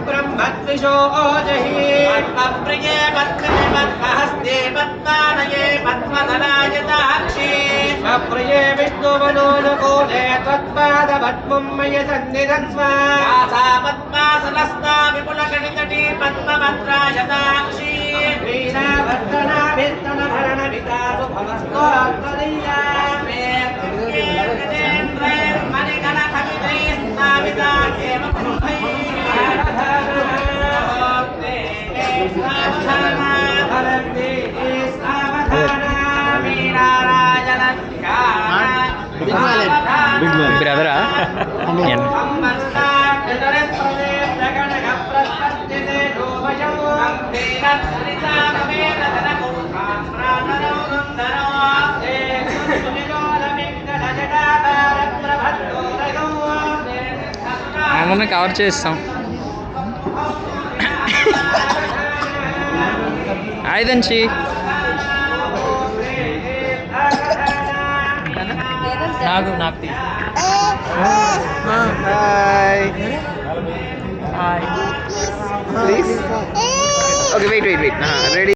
ब्रह्मद्विषोजहि पद्मप्रिये पद्मने पद्महस्ते पद्मालये पद्मधरायताक्षी प्रिये विष्णुवनोनुकूले त्वत्पादपद्मं मयि सन्निधत्स्व सा पद्मासनस्था विपुलगणितटी पद्मभद्रायताक्षी वीणाभर्तनाभिस्तनभरणविता सुभवस्तोत्तरीया मणिगणखमितैस्नाविता एव బ్రదరా మనం కవర్ చేస్తాం. ఐదంచి నాకు నాకు hi hi please okay wait ready